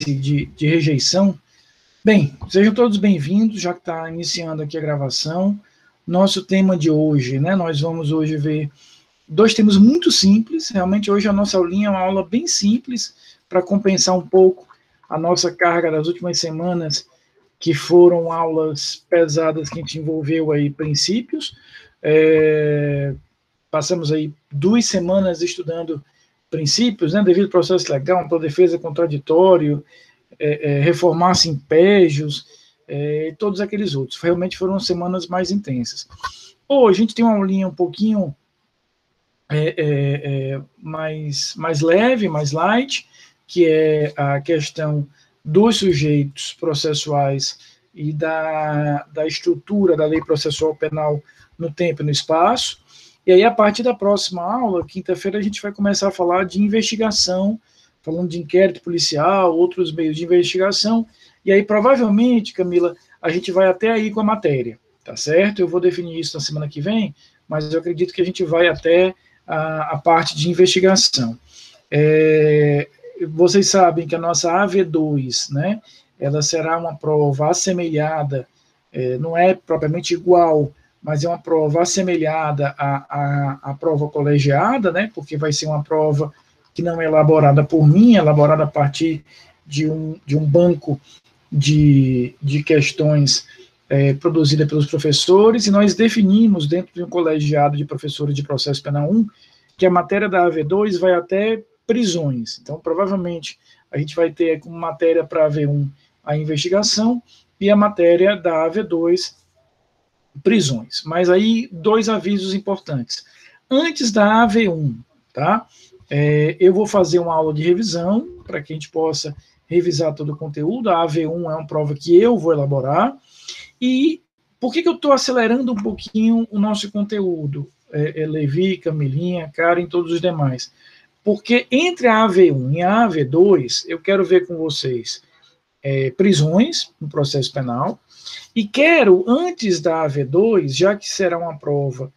de rejeição. Bem, sejam todos bem-vindos, já que está iniciando aqui a gravação. Nosso tema de hoje, né? Nós vamos hoje ver dois temas muito simples. Realmente hoje a nossa aulinha é uma aula bem simples para compensar um pouco a nossa carga das últimas semanas, que foram aulas pesadas que a gente envolveu aí princípios. Passamos aí 2 semanas estudando princípios, né? Devido ao processo legal, ampla defesa, contraditório, reformar simpégios, todos aqueles outros. Realmente foram semanas mais intensas. Hoje a gente tem uma aulinha um pouquinho mais leve, mais light, que é a questão dos sujeitos processuais e da estrutura da lei processual penal no tempo e no espaço. E aí, a partir da próxima aula, quinta-feira, a gente vai começar a falar de investigação, falando de inquérito policial, outros meios de investigação, e aí, provavelmente, Camila, a gente vai até aí com a matéria, tá certo? Eu vou definir isso na semana que vem, mas eu acredito que a gente vai até a parte de investigação. Vocês sabem que a nossa AV2, né, ela será uma prova assemelhada, não é propriamente igual, mas é uma prova assemelhada à prova colegiada, né, porque vai ser uma prova que não é elaborada por mim, é elaborada a partir de um banco de questões produzida pelos professores, e nós definimos, dentro de um colegiado de professores de processo penal 1, que a matéria da AV2 vai até prisões. Então, provavelmente, a gente vai ter como matéria para a AV1 a investigação e a matéria da AV2 prisões. Mas aí, 2 avisos importantes. Antes da AV1, tá? Eu vou fazer uma aula de revisão para que a gente possa revisar todo o conteúdo. A AV1 é uma prova que eu vou elaborar. E por que eu estou acelerando um pouquinho o nosso conteúdo? Levi, Camilinha, Karen, todos os demais. Porque entre a AV1 e a AV2, eu quero ver com vocês prisões no processo penal, e quero, antes da AV2, já que será uma prova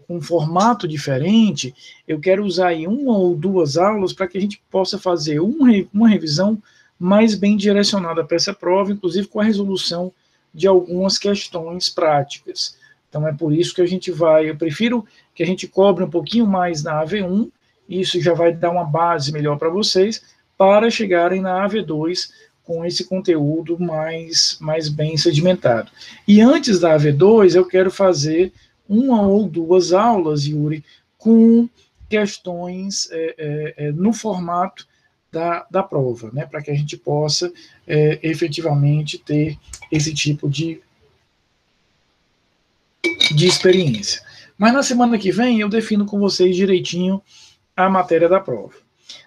com um formato diferente, eu quero usar aí 1 ou 2 aulas para que a gente possa fazer uma revisão mais bem direcionada para essa prova, inclusive com a resolução de algumas questões práticas. Então é por isso que eu prefiro que a gente cobre um pouquinho mais na AV1, isso já vai dar uma base melhor para vocês, para chegarem na AV2 com esse conteúdo mais bem sedimentado. E antes da AV2, eu quero fazer 1 ou 2 aulas, Yuri, com questões no formato da prova, né, para que a gente possa efetivamente ter esse tipo de experiência. Mas na semana que vem eu defino com vocês direitinho a matéria da prova.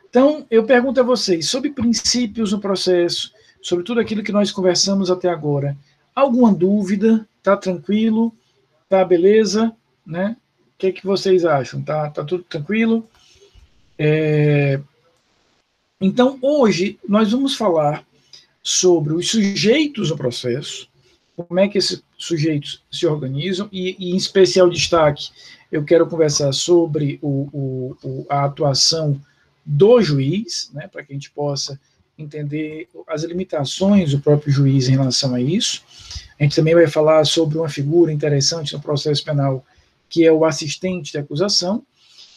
Então, eu pergunto a vocês sobre princípios no processo, sobre tudo aquilo que nós conversamos até agora. Alguma dúvida? Tá tranquilo? Tá beleza? Né? O que vocês acham? Tá tudo tranquilo? Então, hoje, nós vamos falar sobre os sujeitos do processo, como é que esses sujeitos se organizam, e em especial destaque, eu quero conversar sobre a atuação do juiz, né, para que a gente possa entender as limitações do próprio juiz em relação a isso. A gente também vai falar sobre uma figura interessante no processo penal, que é o assistente de acusação,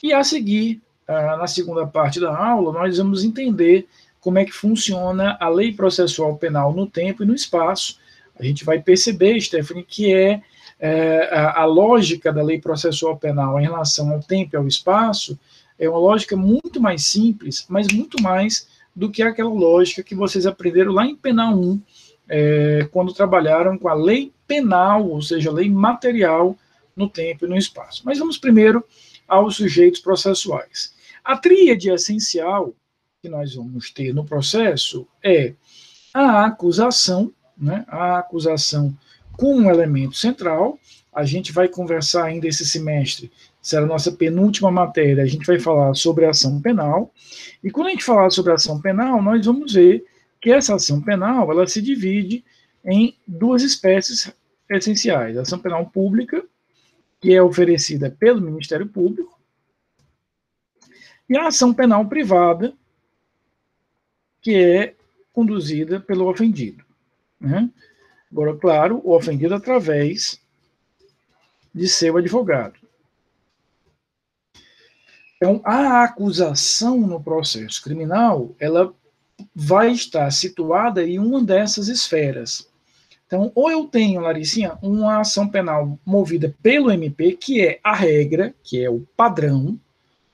e a seguir, na segunda parte da aula, nós vamos entender como é que funciona a lei processual penal no tempo e no espaço. A gente vai perceber, Stephanie, que a lógica da lei processual penal em relação ao tempo e ao espaço é uma lógica muito mais simples, mas muito mais do que aquela lógica que vocês aprenderam lá em Penal 1, quando trabalharam com a lei penal, ou seja, a lei material no tempo e no espaço. Mas vamos primeiro aos sujeitos processuais. A tríade essencial que nós vamos ter no processo é a acusação, né, a acusação com um elemento central. A gente vai conversar ainda esse semestre, será a nossa penúltima matéria, a gente vai falar sobre a ação penal, e quando a gente falar sobre a ação penal, nós vamos ver que essa ação penal, ela se divide em 2 espécies essenciais: a ação penal pública, que é oferecida pelo Ministério Público, e a ação penal privada, que é conduzida pelo ofendido, né? Agora, claro, o ofendido através de seu advogado. Então, a acusação no processo criminal, ela vai estar situada em uma dessas esferas. Então, ou eu tenho, Laricinha, uma ação penal movida pelo MP, que é a regra, que é o padrão,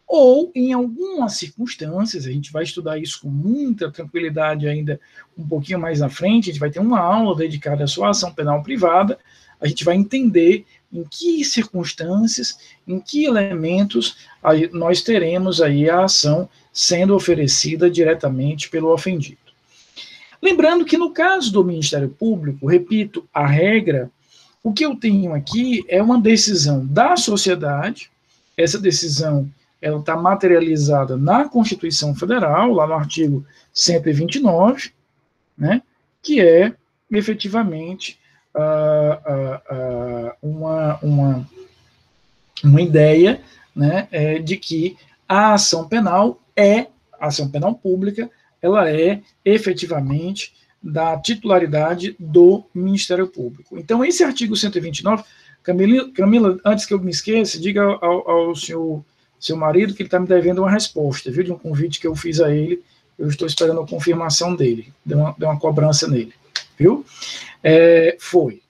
ou, em algumas circunstâncias, a gente vai estudar isso com muita tranquilidade ainda um pouquinho mais na frente, a gente vai ter uma aula dedicada à sua ação penal privada, a gente vai entender em que circunstâncias, em que elementos nós teremos aí a ação sendo oferecida diretamente pelo ofendido. Lembrando que no caso do Ministério Público, repito, a regra, o que eu tenho aqui é uma decisão da sociedade, essa decisão ela está materializada na Constituição Federal, lá no artigo 129, né, que é efetivamente uma ideia, né, de que a ação penal pública, ela é efetivamente da titularidade do Ministério Público. Então, esse artigo 129, Camila, antes que eu me esqueça, diga ao senhor seu marido que ele está me devendo uma resposta, viu, de um convite que eu fiz a ele, eu estou esperando a confirmação dele, deu uma cobrança nele, viu? Foi,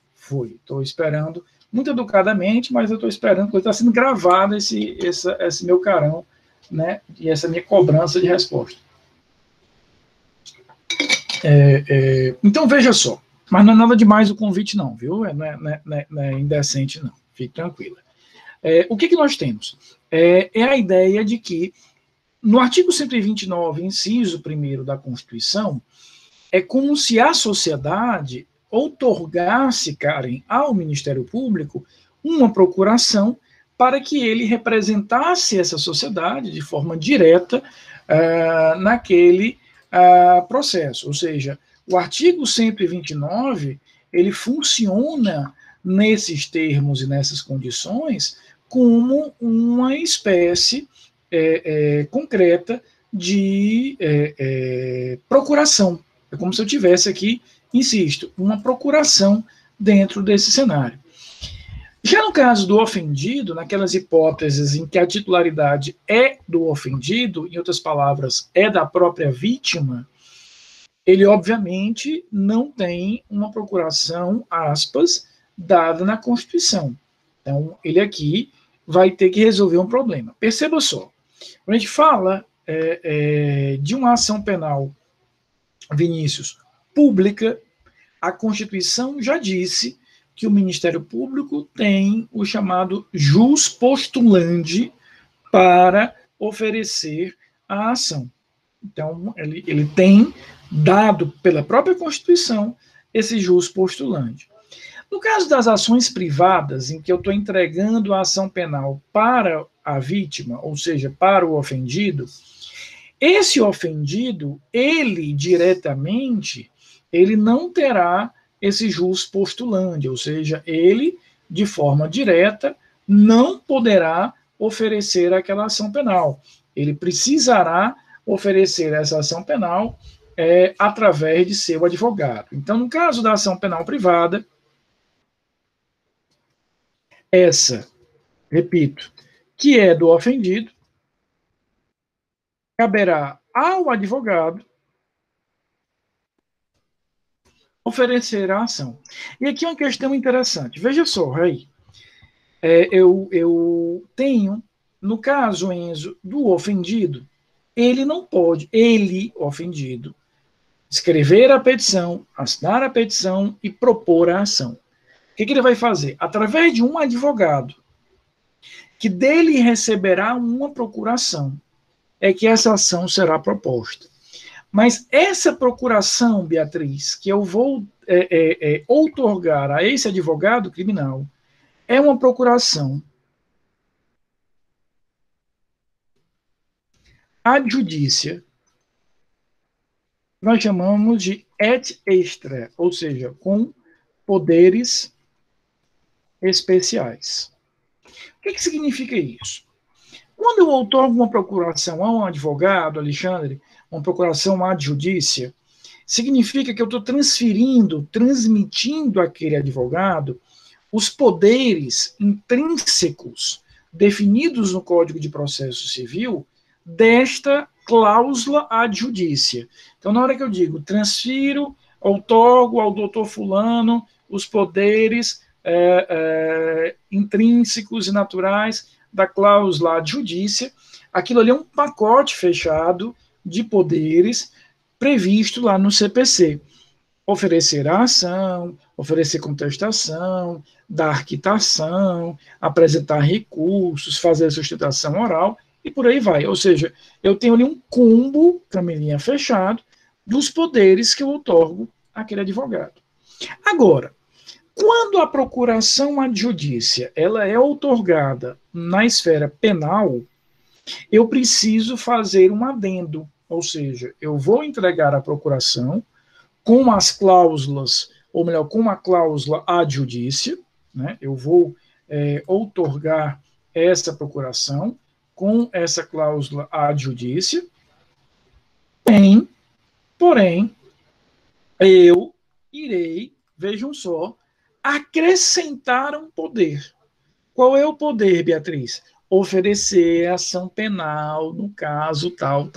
estou esperando, muito educadamente, mas eu estou esperando, porque está sendo gravado esse meu carão, né, e essa minha cobrança de resposta. Então, veja só, mas não é nada demais o convite não, viu? Não é indecente não, fique tranquila. O que nós temos? É a ideia de que, no artigo 129, inciso 1º da Constituição, é como se a sociedade outorgasse, Karen, ao Ministério Público uma procuração para que ele representasse essa sociedade de forma direta naquele processo. Ou seja, o artigo 129, ele funciona nesses termos e nessas condições como uma espécie concreta de procuração. É como se eu tivesse aqui, insisto, uma procuração dentro desse cenário. Já no caso do ofendido, naquelas hipóteses em que a titularidade é do ofendido, em outras palavras, é da própria vítima, ele obviamente não tem uma procuração, aspas, dada na Constituição. Então, ele aqui vai ter que resolver um problema. Perceba só, quando a gente fala de uma ação penal, Vinícius, pública, a Constituição já disse que o Ministério Público tem o chamado jus postulandi para oferecer a ação. Então, ele tem dado pela própria Constituição esse jus postulandi. No caso das ações privadas, em que eu estou entregando a ação penal para a vítima, ou seja, para o ofendido, esse ofendido, ele diretamente, ele não terá esse jus postulandi, ou seja, ele, de forma direta, não poderá oferecer aquela ação penal. Ele precisará oferecer essa ação penal através de seu advogado. Então, no caso da ação penal privada, essa, repito, que é do ofendido, caberá ao advogado oferecer a ação. E aqui uma questão interessante. Veja só, Rei. Eu tenho, no caso, Enzo, do ofendido, ele não pode, ele, ofendido, escrever a petição, assinar a petição e propor a ação. O que ele vai fazer? Através de um advogado, que dele receberá uma procuração, é que essa ação será proposta. Mas essa procuração, Beatriz, que eu vou outorgar a esse advogado criminal, é uma procuração ad judicia, nós chamamos de et extra, ou seja, com poderes especiais. O que significa isso? Quando eu outorgo uma procuração a um advogado, Alexandre, uma procuração ad judicia, significa que eu estou transmitindo àquele advogado os poderes intrínsecos definidos no Código de Processo Civil desta cláusula adjudícia. Então, na hora que eu digo transfiro, outorgo ao doutor fulano os poderes intrínsecos e naturais da cláusula adjudícia, aquilo ali é um pacote fechado de poderes previsto lá no CPC. Oferecer a ação, oferecer contestação, dar quitação, apresentar recursos, fazer a sustentação oral e por aí vai. Ou seja, eu tenho ali um combo, camelinha fechado, dos poderes que eu outorgo àquele advogado. Agora, quando a procuração adjudícia ela é outorgada na esfera penal, eu preciso fazer um adendo, ou seja, eu vou entregar a procuração com as cláusulas, ou melhor, com a cláusula adjudícia, né? Eu vou outorgar essa procuração com essa cláusula adjudícia, porém, eu irei, vejam só, acrescentar um poder. Qual é o poder, Beatriz? Oferecer ação penal no caso tal.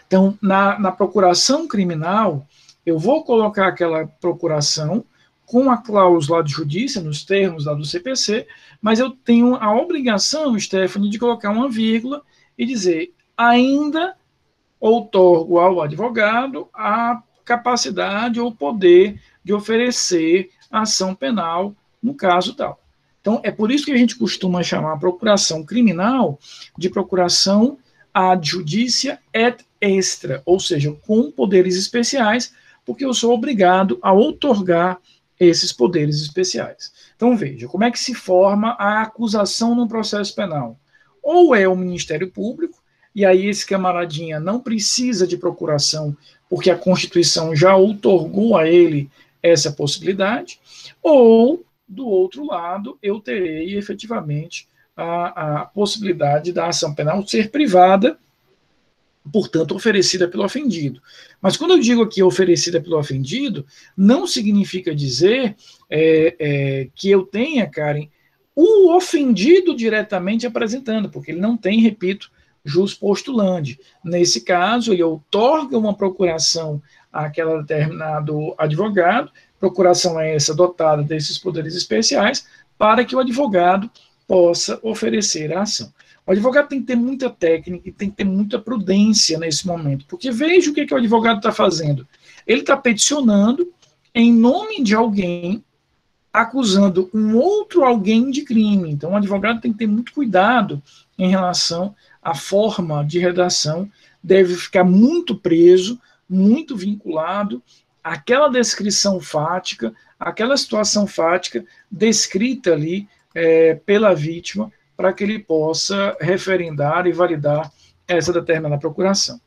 Então, na procuração criminal, eu vou colocar aquela procuração com a cláusula adjudícia, nos termos lá do CPC, mas eu tenho a obrigação, Stephanie, de colocar uma vírgula e dizer, ainda outorgo ao advogado a capacidade ou poder de oferecer ação penal no caso tal. Então, é por isso que a gente costuma chamar a procuração criminal de procuração adjudícia et extra, ou seja, com poderes especiais, porque eu sou obrigado a outorgar esses poderes especiais. Então, veja, como é que se forma a acusação no processo penal? Ou é o Ministério Público, e aí esse camaradinha não precisa de procuração, porque a Constituição já outorgou a ele essa possibilidade, ou, do outro lado, eu terei efetivamente a possibilidade da ação penal ser privada, portanto, oferecida pelo ofendido. Mas quando eu digo aqui oferecida pelo ofendido, não significa dizer que eu tenha, Karen, o ofendido diretamente apresentando, porque ele não tem, repito, jus postulandi. Nesse caso, ele outorga uma procuração àquele determinado advogado, procuração é essa dotada desses poderes especiais, para que o advogado possa oferecer a ação. O advogado tem que ter muita técnica e tem que ter muita prudência nesse momento, porque veja o que o advogado está fazendo. Ele está peticionando em nome de alguém, acusando um outro alguém de crime. Então, o advogado tem que ter muito cuidado em relação à forma de redação, deve ficar muito preso, muito vinculado àquela descrição fática, àquela situação fática descrita ali pela vítima, para que ele possa referendar e validar essa determinada procuração.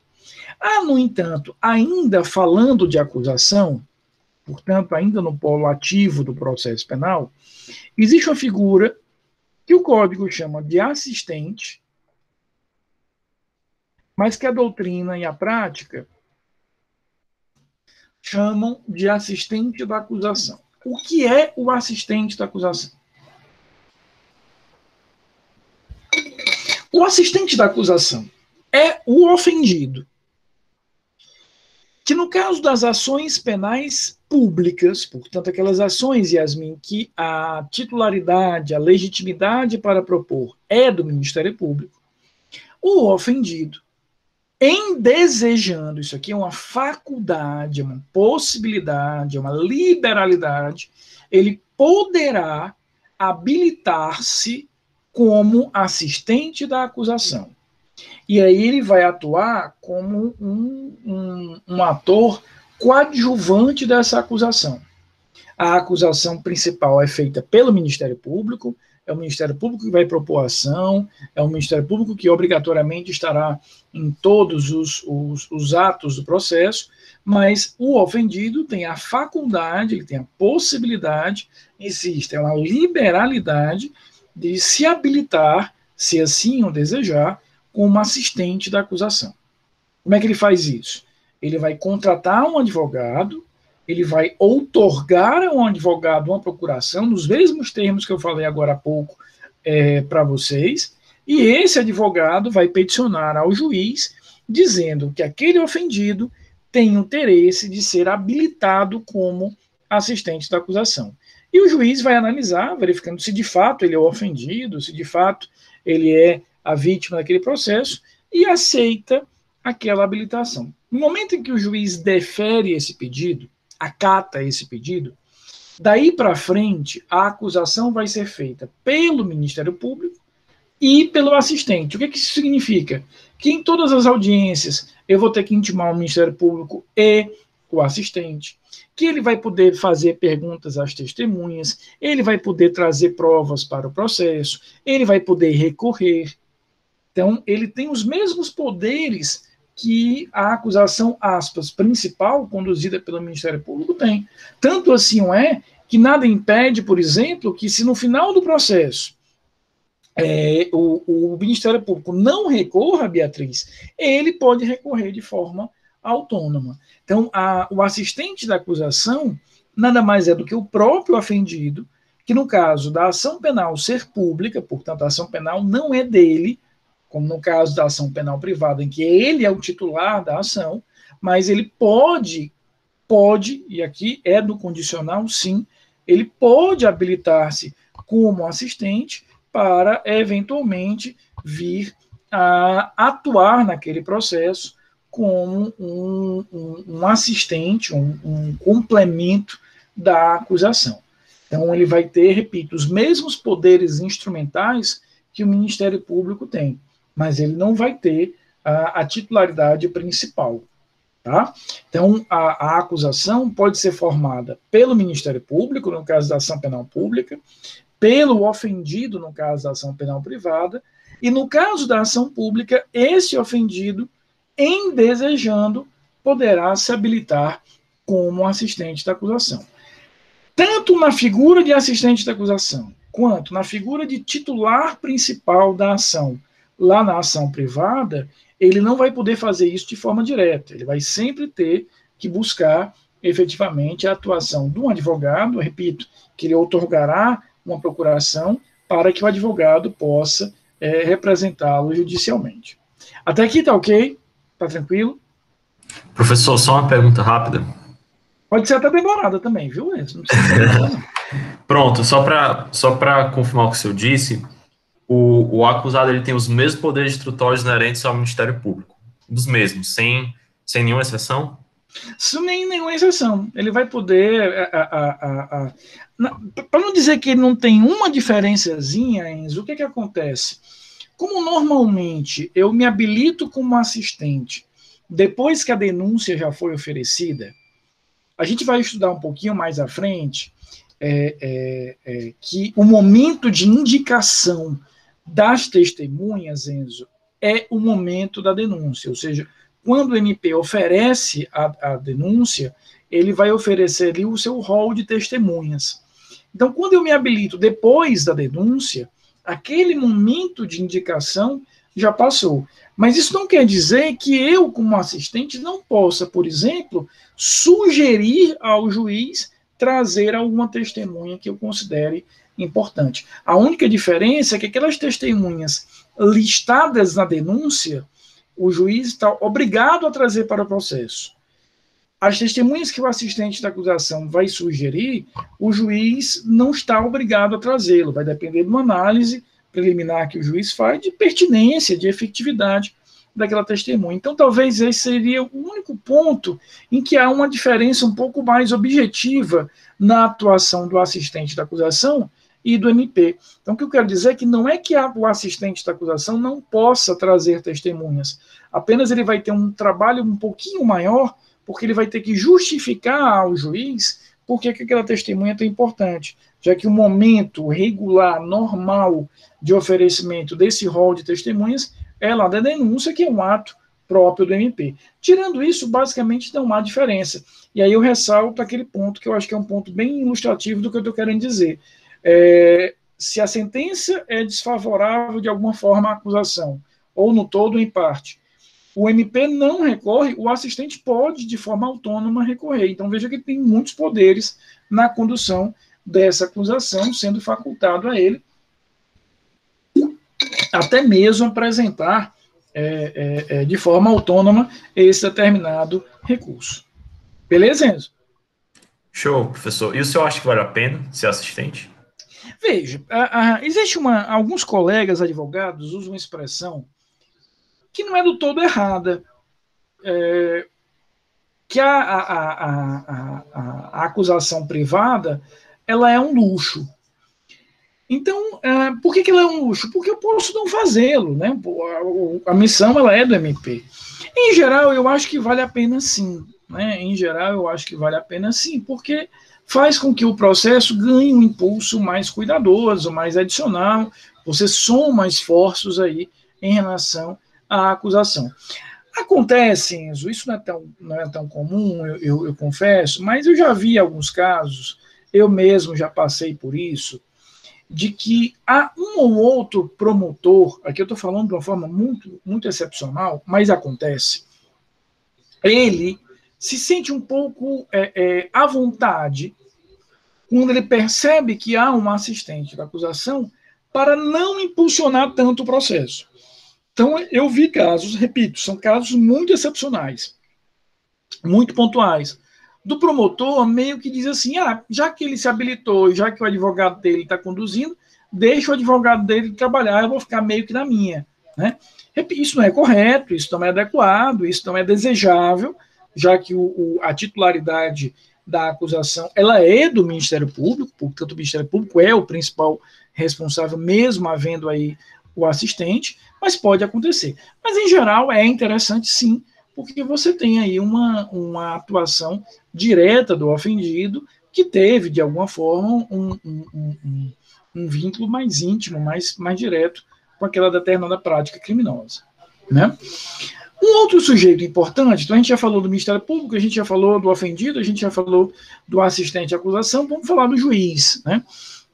No entanto, ainda falando de acusação, portanto, ainda no polo ativo do processo penal, existe uma figura que o Código chama de assistente, mas que a doutrina e a prática chamam de assistente da acusação. O que é o assistente da acusação? O assistente da acusação é o ofendido, que no caso das ações penais públicas, portanto, aquelas ações, Yasmin, que a titularidade, a legitimidade para propor é do Ministério Público, o ofendido, em desejando, isso aqui é uma faculdade, é uma possibilidade, é uma liberalidade, ele poderá habilitar-se como assistente da acusação. E aí ele vai atuar como um ator coadjuvante dessa acusação. A acusação principal é feita pelo Ministério Público, é o Ministério Público que vai propor a ação, é o Ministério Público que obrigatoriamente estará em todos os atos do processo, mas o ofendido tem a faculdade, ele tem a possibilidade, existe uma liberalidade de se habilitar, se assim o desejar, como assistente da acusação. Como é que ele faz isso? Ele vai contratar um advogado, ele vai outorgar a um advogado uma procuração, nos mesmos termos que eu falei agora há pouco para vocês, e esse advogado vai peticionar ao juiz, dizendo que aquele ofendido tem interesse de ser habilitado como assistente da acusação. E o juiz vai analisar, verificando se de fato ele é o ofendido, se de fato ele é a vítima daquele processo, e aceita aquela habilitação. No momento em que o juiz defere esse pedido, acata esse pedido, daí para frente a acusação vai ser feita pelo Ministério Público e pelo assistente. O que isso significa? Que em todas as audiências eu vou ter que intimar o Ministério Público e o assistente, que ele vai poder fazer perguntas às testemunhas, ele vai poder trazer provas para o processo, ele vai poder recorrer. Então, ele tem os mesmos poderes que a acusação, aspas, principal, conduzida pelo Ministério Público, tem. Tanto assim que nada impede, por exemplo, que se no final do processo o Ministério Público não recorra a Beatriz, ele pode recorrer de forma autônoma. Então, o assistente da acusação nada mais é do que o próprio ofendido, que no caso da ação penal ser pública, portanto, a ação penal não é dele, como no caso da ação penal privada, em que ele é o titular da ação, mas ele pode, e aqui é do condicional, sim, ele pode habilitar-se como assistente para, eventualmente, vir a atuar naquele processo como um assistente, um complemento da acusação. Então, ele vai ter, repito, os mesmos poderes instrumentais que o Ministério Público tem, mas ele não vai ter a titularidade principal. Tá? Então, a acusação pode ser formada pelo Ministério Público, no caso da ação penal pública, pelo ofendido, no caso da ação penal privada, e no caso da ação pública, esse ofendido, em desejando, poderá se habilitar como assistente da acusação. Tanto na figura de assistente da acusação, quanto na figura de titular principal da ação, lá na ação privada, ele não vai poder fazer isso de forma direta, ele vai sempre ter que buscar efetivamente a atuação de um advogado, eu repito, que ele outorgará uma procuração para que o advogado possa representá-lo judicialmente. Até aqui tá ok? Tá tranquilo? Professor, só uma pergunta rápida. Pode ser até demorada também, viu? Não precisa não. Pronto, só para confirmar o que o senhor disse, o acusado ele tem os mesmos poderes instrutórios inerentes ao Ministério Público. Os mesmos, sem nenhuma exceção? Sem nenhuma exceção. Ele vai poder... para não dizer que ele não tem uma diferençazinha, Enzo, o que acontece? Como normalmente eu me habilito como assistente depois que a denúncia já foi oferecida, a gente vai estudar um pouquinho mais à frente que o momento de indicação das testemunhas, Enzo, é o momento da denúncia, ou seja, quando o MP oferece a denúncia, ele vai oferecer ali o seu rol de testemunhas. Então, quando eu me habilito depois da denúncia, aquele momento de indicação já passou. Mas isso não quer dizer que eu, como assistente, não possa, por exemplo, sugerir ao juiz trazer alguma testemunha que eu considere importante. A única diferença é que aquelas testemunhas listadas na denúncia, o juiz está obrigado a trazer para o processo. As testemunhas que o assistente da acusação vai sugerir, o juiz não está obrigado a trazê-lo, vai depender de uma análise preliminar que o juiz faz de pertinência, de efetividade daquela testemunha. Então, talvez esse seria o único ponto em que há uma diferença um pouco mais objetiva na atuação do assistente da acusação e do MP. Então, o que eu quero dizer é que não é que o assistente da acusação não possa trazer testemunhas, apenas ele vai ter um trabalho um pouquinho maior, porque ele vai ter que justificar ao juiz por que aquela testemunha é tão importante, já que o momento regular, normal de oferecimento desse rol de testemunhas é lá da denúncia, que é um ato próprio do MP. Tirando isso, basicamente não há diferença. E aí eu ressalto aquele ponto que eu acho que é um ponto bem ilustrativo do que eu estou querendo dizer. Se a sentença é desfavorável de alguma forma à acusação, ou no todo ou em parte, o MP não recorre, o assistente pode, de forma autônoma, recorrer. Então, veja que ele tem muitos poderes na condução dessa acusação, sendo facultado a ele até mesmo apresentar de forma autônoma esse determinado recurso. Beleza, Enzo? Show, professor. E o senhor acha que vale a pena ser assistente? Veja, existe alguns colegas advogados usam uma expressão que não é do todo errada, que a acusação privada ela é um luxo. Então, por que ela é um luxo? Porque eu posso não fazê-lo, né? A missão ela é do MP. Em geral, eu acho que vale a pena sim, né? Em geral, eu acho que vale a pena sim, porque faz com que o processo ganhe um impulso mais cuidadoso, mais adicional. Você soma esforços aí em relação à acusação. Acontece, Enzo, isso não é tão comum, eu confesso, mas eu já vi alguns casos, eu mesmo já passei por isso, de que há um ou outro promotor, aqui eu estou falando de uma forma muito, muito excepcional, mas acontece, ele se sente um pouco à vontade quando ele percebe que há um assistente da acusação para não impulsionar tanto o processo. Então, eu vi casos, repito, são casos muito excepcionais, muito pontuais, do promotor meio que diz assim, já que ele se habilitou, já que o advogado dele está conduzindo, deixa o advogado dele trabalhar, eu vou ficar meio que na minha. Né? Isso não é correto, isso não é adequado, isso não é desejável, já que a titularidade da acusação ela é do Ministério Público, portanto o Ministério Público é o principal responsável, mesmo havendo aí o assistente, mas pode acontecer. Mas, em geral, é interessante sim, porque você tem aí uma atuação direta do ofendido que teve, de alguma forma, um vínculo mais íntimo, mais direto com aquela determinada prática criminosa. Né? Um outro sujeito importante, então a gente já falou do Ministério Público, a gente já falou do ofendido, a gente já falou do assistente à acusação, vamos falar do juiz. Né?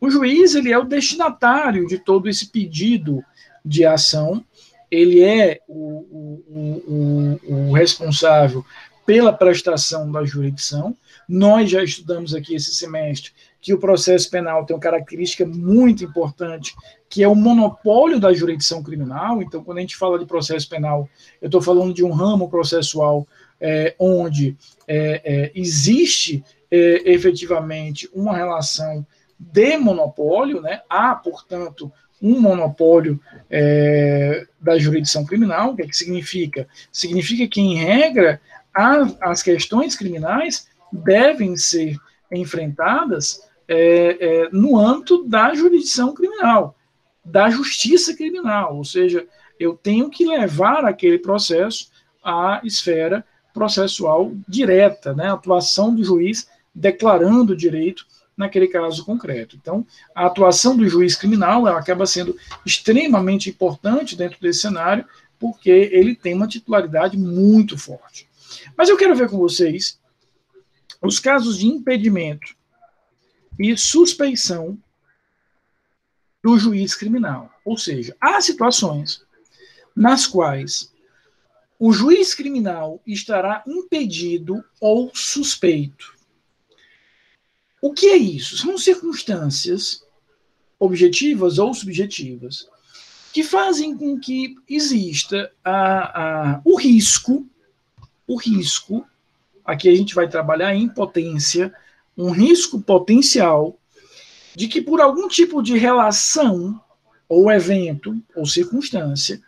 O juiz ele é o destinatário de todo esse pedido de ação, ele é o responsável pela prestação da jurisdição. Nós já estudamos aqui esse semestre que o processo penal tem uma característica muito importante, que é o monopólio da jurisdição criminal. Então, quando a gente fala de processo penal, eu estou falando de um ramo processual onde existe efetivamente uma relação de monopólio, né? Há, portanto, um monopólio da jurisdição criminal. O que é que significa? Significa que, em regra, as questões criminais devem ser enfrentadas no âmbito da jurisdição criminal, da justiça criminal, ou seja, eu tenho que levar aquele processo à esfera processual direta, né? A atuação do juiz declarando o direito naquele caso concreto. Então, a atuação do juiz criminal ela acaba sendo extremamente importante dentro desse cenário, porque ele tem uma titularidade muito forte. Mas eu quero ver com vocês os casos de impedimento e suspeição do juiz criminal. Ou seja, há situações nas quais o juiz criminal estará impedido ou suspeito. O que é isso? São circunstâncias objetivas ou subjetivas que fazem com que exista o risco, aqui a gente vai trabalhar em potência, um risco potencial de que por algum tipo de relação, ou evento, ou circunstância,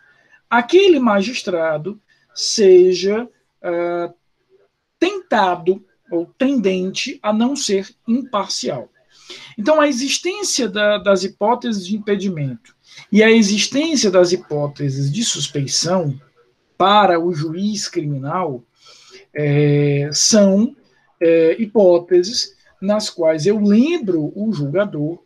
aquele magistrado seja tentado ou tendente a não ser imparcial. Então, a existência das hipóteses de impedimento e a existência das hipóteses de suspeição para o juiz criminal são hipóteses nas quais eu lembro o julgador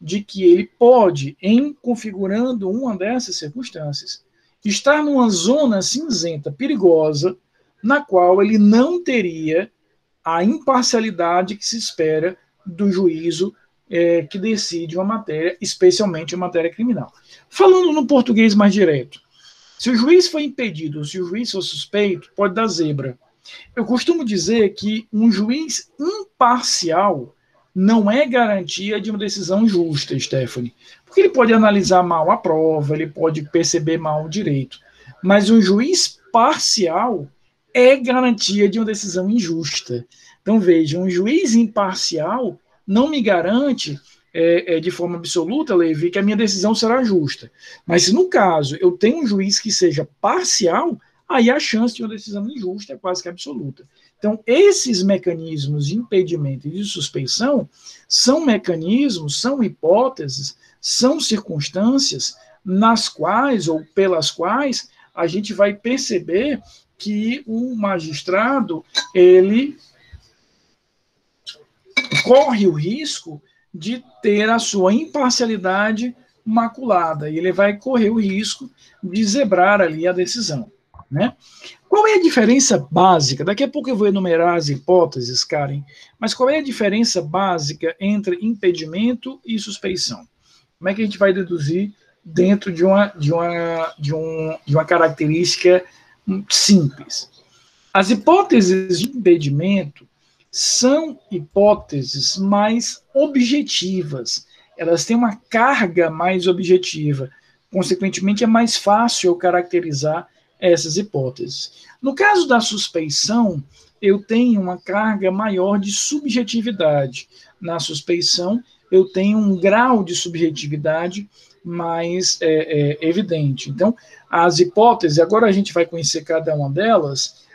de que ele pode, em configurando uma dessas circunstâncias, estar numa zona cinzenta perigosa na qual ele não teria a imparcialidade que se espera do juízo que decide uma matéria, especialmente uma matéria criminal. Falando no português mais direto, Se o juiz for impedido, se o juiz for suspeito, pode dar zebra. Eu costumo dizer que um juiz imparcial não é garantia de uma decisão justa, Stephanie, porque ele pode analisar mal a prova, ele pode perceber mal o direito, mas um juiz parcial é garantia de uma decisão injusta. Então, veja, um juiz imparcial não me garante de forma absoluta, Levi, que a minha decisão será justa. Mas se no caso eu tenho um juiz que seja parcial, aí a chance de uma decisão injusta é quase que absoluta. Então, esses mecanismos de impedimento e de suspeição são mecanismos, são hipóteses, são circunstâncias nas quais ou pelas quais a gente vai perceber que o magistrado, ele corre o risco de ter a sua imparcialidade maculada, e ele vai correr o risco de zebrar ali a decisão, né? Qual é a diferença básica? Daqui a pouco eu vou enumerar as hipóteses, Karen, mas qual é a diferença básica entre impedimento e suspeição? Como é que a gente vai deduzir dentro de uma característica simples? As hipóteses de impedimento são hipóteses mais objetivas, elas têm uma carga mais objetiva, consequentemente é mais fácil eu caracterizar essas hipóteses. No caso da suspeição, eu tenho uma carga maior de subjetividade. Na suspeição, eu tenho um grau de subjetividade mais evidente. Então, as hipóteses, agora a gente vai conhecer cada uma delas,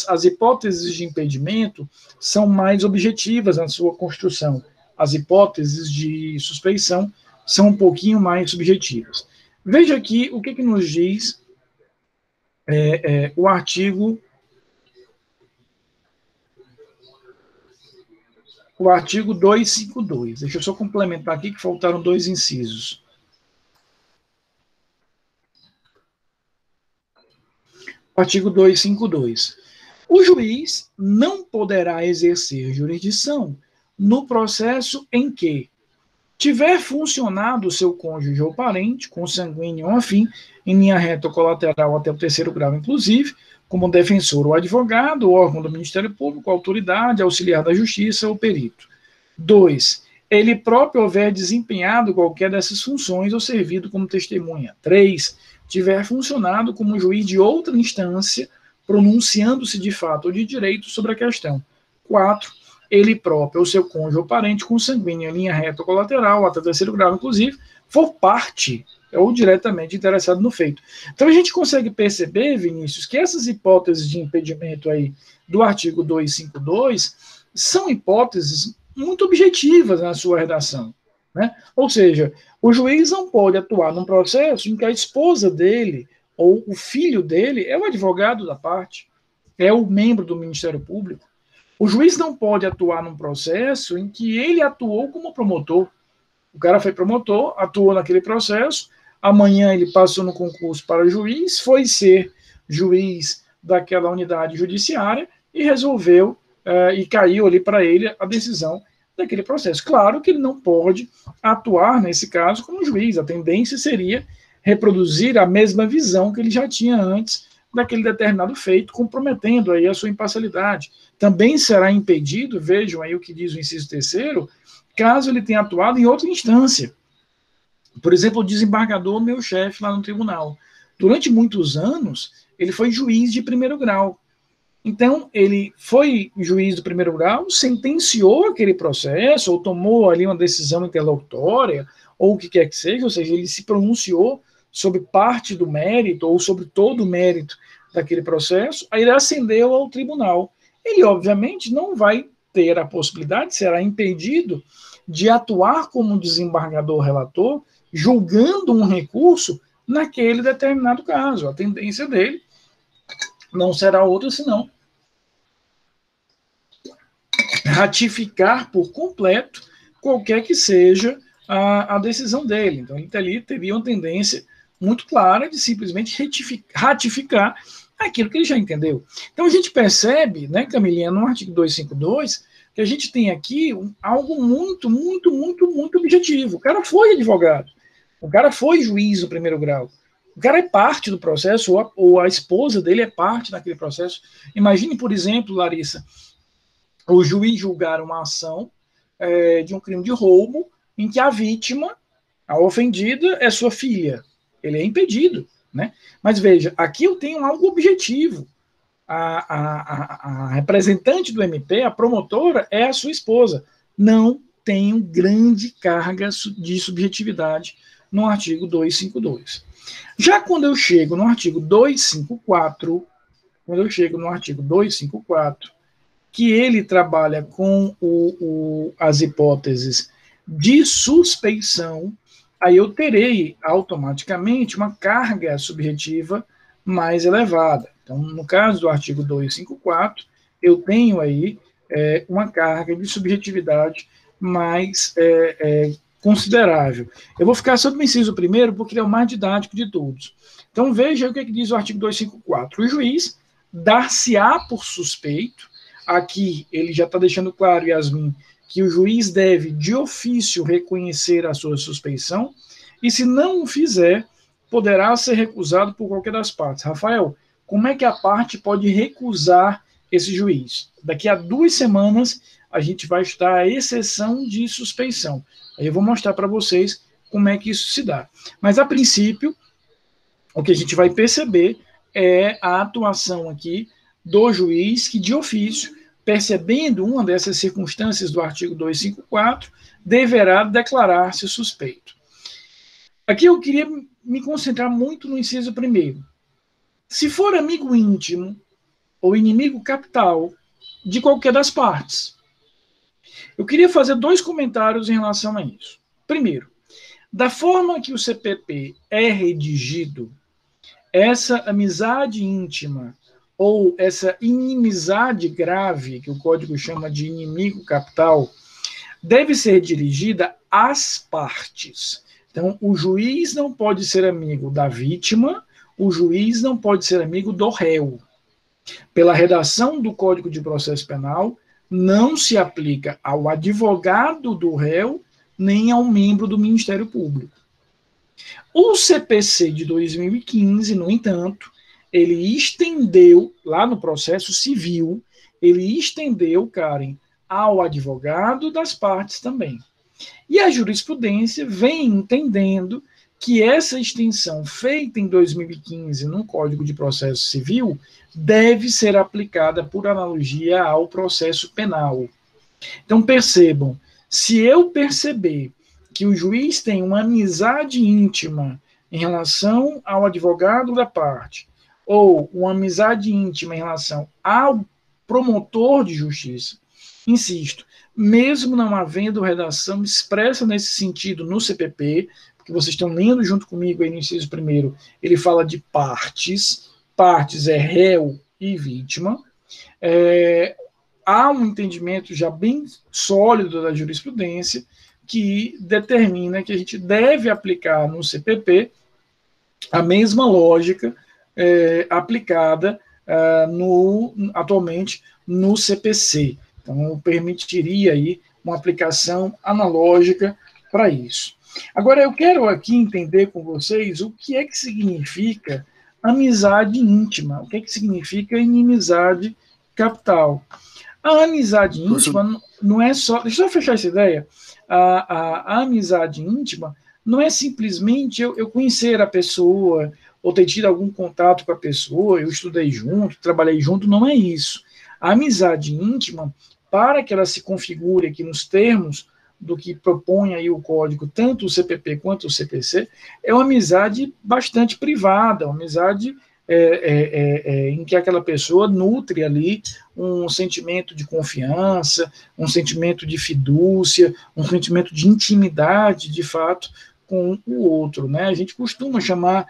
as hipóteses de impedimento são mais objetivas na sua construção. As hipóteses de suspeição são um pouquinho mais subjetivas. Veja aqui o que nos diz o artigo 252. Deixa eu só complementar aqui que faltaram 2 incisos. Artigo 252. O juiz não poderá exercer jurisdição no processo em que tiver funcionado o seu cônjuge ou parente, consanguíneo ou afim, em linha reta ou colateral até o 3º grau, inclusive, como defensor ou advogado, órgão do Ministério Público, autoridade, auxiliar da Justiça ou perito. 2. Ele próprio houver desempenhado qualquer dessas funções ou servido como testemunha. 3. Tiver funcionado como juiz de outra instância, pronunciando-se de fato ou de direito sobre a questão. 4. Ele próprio ou seu cônjuge ou parente consanguíneo em linha reta ou colateral, até o 3º grau, inclusive, for parte ou diretamente interessado no feito. Então, a gente consegue perceber, Vinícius, que essas hipóteses de impedimento aí do artigo 252 são hipóteses muito objetivas na sua redação, né? Ou seja, o juiz não pode atuar num processo em que a esposa dele ou o filho dele é o advogado da parte, é o membro do Ministério Público. O juiz não pode atuar num processo em que ele atuou como promotor. O cara foi promotor, atuou naquele processo, amanhã ele passou no concurso para juiz, foi ser juiz daquela unidade judiciária e resolveu, e caiu ali para ele a decisão daquele processo. Claro que ele não pode atuar, nesse caso, como juiz. A tendência seria reproduzir a mesma visão que ele já tinha antes daquele determinado feito, comprometendo aí a sua imparcialidade. Também será impedido, vejam aí o que diz o inciso 3º, caso ele tenha atuado em outra instância. Por exemplo, o desembargador, meu chefe lá no tribunal. Durante muitos anos, ele foi juiz de 1º grau. Então, ele foi juiz do 1º grau, sentenciou aquele processo, ou tomou ali uma decisão interlocutória, ou o que quer que seja, ou seja, ele se pronunciou sobre parte do mérito, ou sobre todo o mérito daquele processo, aí ele ascendeu ao tribunal. Ele, obviamente, não vai ter a possibilidade, será impedido de atuar como desembargador relator, julgando um recurso naquele determinado caso. A tendência dele não será outra senão ratificar por completo qualquer que seja a decisão dele. Então, ele ali teria uma tendência muito clara de simplesmente ratificar aquilo que ele já entendeu. Então, a gente percebe, né, Camilinha, no artigo 252, que a gente tem aqui algo muito, muito, muito, muito objetivo. O cara foi advogado, o cara foi juiz do 1º grau, O cara é parte do processo, ou a esposa dele é parte daquele processo. Imagine, por exemplo, Larissa, o juiz julgar uma ação de um crime de roubo em que a vítima, a ofendida, é sua filha. Ele é impedido, né? Mas veja, aqui eu tenho algo objetivo. A representante do MP, a promotora, é a sua esposa. Não tem grande carga de subjetividade no artigo 252. Já quando eu chego no artigo 254, que ele trabalha com as hipóteses de suspeição, aí eu terei automaticamente uma carga subjetiva mais elevada. Então, no caso do artigo 254, eu tenho aí uma carga de subjetividade mais considerável. Eu vou ficar sobre o inciso primeiro, porque ele é o mais didático de todos. Então, veja o que diz o artigo 254. O juiz dar-se-á por suspeito. Aqui ele já está deixando claro, Yasmin, que o juiz deve, de ofício, reconhecer a sua suspeição, e se não o fizer, poderá ser recusado por qualquer das partes. Rafael, como é que a parte pode recusar esse juiz? Daqui a 2 semanas, a gente vai estudar a exceção de suspeição. Aí eu vou mostrar para vocês como é que isso se dá. Mas, a princípio, o que a gente vai perceber é a atuação aqui do juiz que, de ofício, percebendo uma dessas circunstâncias do artigo 254, deverá declarar-se suspeito. Aqui eu queria me concentrar muito no inciso primeiro. Se for amigo íntimo ou inimigo capital de qualquer das partes, eu queria fazer 2 comentários em relação a isso. Primeiro, da forma que o CPP é redigido, essa amizade íntima ou essa inimizade grave, que o Código chama de inimigo capital, deve ser dirigida às partes. Então, o juiz não pode ser amigo da vítima, o juiz não pode ser amigo do réu. Pela redação do Código de Processo Penal, não se aplica ao advogado do réu, nem ao membro do Ministério Público. O CPC de 2015, no entanto, ele estendeu, lá no processo civil, ele estendeu, Karen, ao advogado das partes também. E a jurisprudência vem entendendo que essa extensão feita em 2015 no Código de Processo Civil deve ser aplicada por analogia ao processo penal. Então, percebam, se eu perceber que o juiz tem uma amizade íntima em relação ao advogado da parte, ou uma amizade íntima em relação ao promotor de justiça, insisto, mesmo não havendo redação expressa nesse sentido no CPP, porque vocês estão lendo junto comigo aí no inciso primeiro, ele fala de partes é réu e vítima, há um entendimento já bem sólido da jurisprudência que determina que a gente deve aplicar no CPP a mesma lógica aplicada atualmente no CPC. Então, permitiria aí uma aplicação analógica para isso. Agora, eu quero aqui entender com vocês o que é que significa amizade íntima, o que é que significa inimizade capital. A amizade íntima não é só... Deixa eu fechar essa ideia. A amizade íntima não é simplesmente eu conhecer a pessoa ou ter tido algum contato com a pessoa, eu estudei junto, trabalhei junto, não é isso. A amizade íntima, para que ela se configure aqui nos termos do que propõe aí o código, tanto o CPP quanto o CPC, é uma amizade bastante privada, uma amizade em que aquela pessoa nutre ali um sentimento de confiança, um sentimento de fidúcia, um sentimento de intimidade, de fato, com o outro, né? A gente costuma chamar,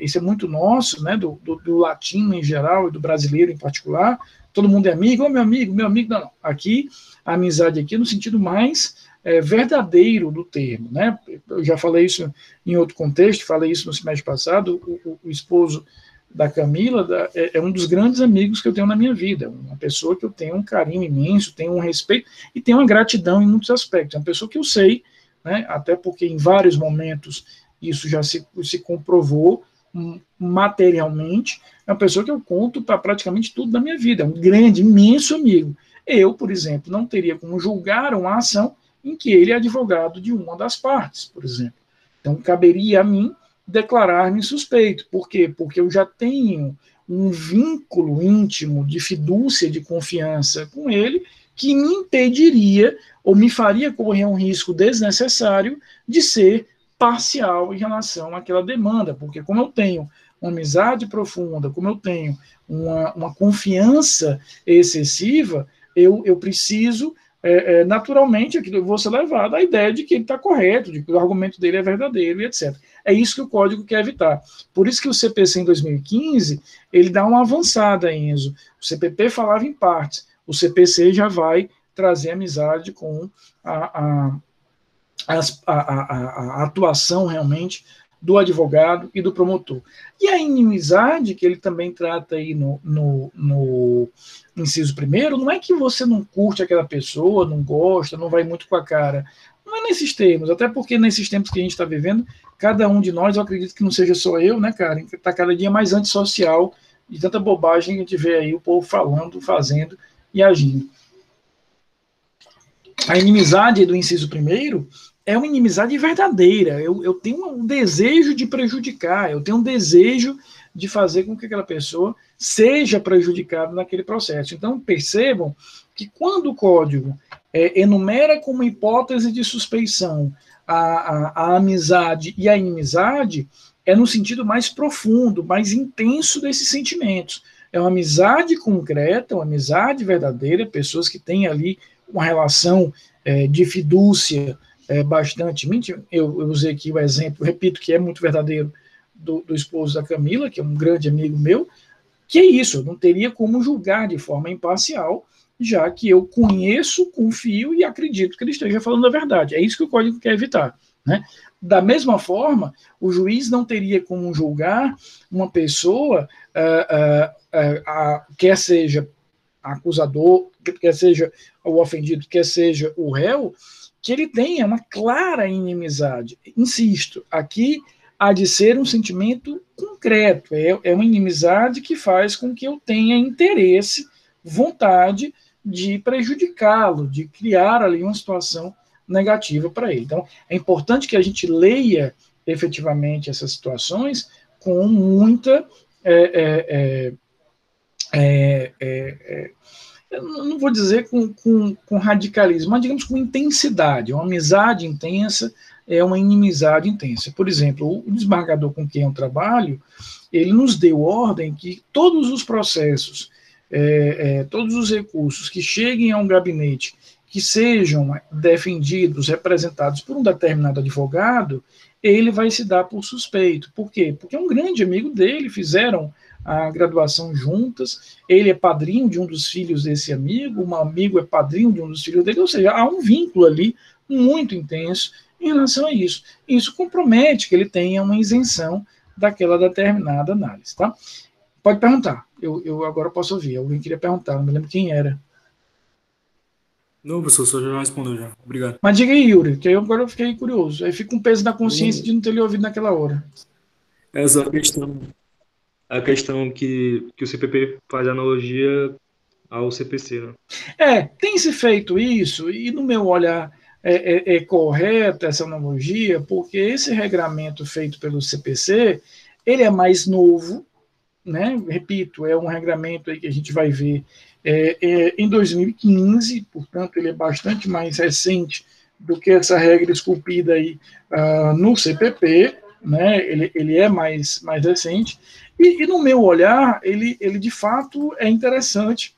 isso é muito nosso, né, do latino em geral e do brasileiro em particular, todo mundo é amigo, meu amigo, não. Aqui, a amizade aqui no sentido mais verdadeiro do termo, né? Eu já falei isso em outro contexto, falei isso no semestre passado, o esposo da Camila é um dos grandes amigos que eu tenho na minha vida, uma pessoa que eu tenho um carinho imenso, tenho um respeito e tenho uma gratidão em muitos aspectos, é uma pessoa que eu sei, né, até porque em vários momentos isso já se comprovou materialmente, é uma pessoa que eu conto para praticamente tudo da minha vida, é um grande, imenso amigo. Eu, por exemplo, não teria como julgar uma ação em que ele é advogado de uma das partes, por exemplo. Então, caberia a mim declarar-me suspeito. Por quê? Porque eu já tenho um vínculo íntimo de fidúcia, de confiança com ele, que me impediria ou me faria correr um risco desnecessário de ser parcial em relação àquela demanda, porque como eu tenho uma amizade profunda, como eu tenho uma confiança excessiva, eu preciso, naturalmente, eu vou ser levado à ideia de que ele está correto, de que o argumento dele é verdadeiro e etc. É isso que o código quer evitar. Por isso que o CPC em 2015, ele dá uma avançada, Enzo. O CPP falava em partes, o CPC já vai trazer amizade com a atuação realmente do advogado e do promotor. E a inimizade, que ele também trata aí no inciso primeiro, não é que você não curte aquela pessoa, não gosta, não vai muito com a cara. Não é nesses termos, até porque nesses tempos que a gente está vivendo, cada um de nós, eu acredito que não seja só eu, né, cara, está cada dia mais antissocial, de tanta bobagem que a gente vê aí o povo falando, fazendo e agindo. A inimizade do inciso primeiro é uma inimizade verdadeira. Eu tenho um desejo de prejudicar, eu tenho um desejo de fazer com que aquela pessoa seja prejudicada naquele processo. Então, percebam que quando o código enumera como hipótese de suspeição a amizade e a inimizade, é no sentido mais profundo, mais intenso desses sentimentos. É uma amizade concreta, uma amizade verdadeira, pessoas que têm ali uma relação de fidúcia bastante íntima. Eu usei aqui o exemplo, repito, que é muito verdadeiro, do esposo da Camila, que é um grande amigo meu, que é isso, eu não teria como julgar de forma imparcial, já que eu conheço, confio e acredito que ele esteja falando a verdade. É isso que o código quer evitar, né? Da mesma forma, o juiz não teria como julgar uma pessoa, quer seja acusador, quer seja o ofendido, quer seja o réu, que ele tenha uma clara inimizade. Insisto, aqui há de ser um sentimento concreto, é uma inimizade que faz com que eu tenha interesse, vontade de prejudicá-lo, de criar ali uma situação negativa para ele. Então, é importante que a gente leia efetivamente essas situações com muita eu não vou dizer com radicalismo, mas digamos com intensidade. Uma amizade intensa é uma inimizade intensa. Por exemplo, o desembargador com quem eu trabalho, ele nos deu ordem que todos os processos, todos os recursos que cheguem a um gabinete, que sejam defendidos, representados por um determinado advogado, ele vai se dar por suspeito. Por quê? Porque é um grande amigo dele, fizeram a graduação juntas, ele é padrinho de um dos filhos desse amigo, um amigo é padrinho de um dos filhos dele, ou seja, há um vínculo ali muito intenso em relação a isso. Isso compromete que ele tenha uma isenção daquela determinada análise, tá? Pode perguntar, eu agora posso ouvir, alguém queria perguntar, não me lembro quem era. Não, professor, o senhor já respondeu já. Obrigado. Mas diga aí, Yuri, que agora eu fiquei curioso, aí fica um peso na consciência de não ter lhe ouvido naquela hora. Essa a questão que o CPP faz analogia ao CPC, né? Tem se feito isso, e no meu olhar é correta essa analogia, porque esse regramento feito pelo CPC, ele é mais novo, né? Repito, é um regramento aí que a gente vai ver em 2015, portanto ele é bastante mais recente do que essa regra esculpida aí no CPP, né? Ele é mais recente, e no meu olhar, ele de fato é interessante,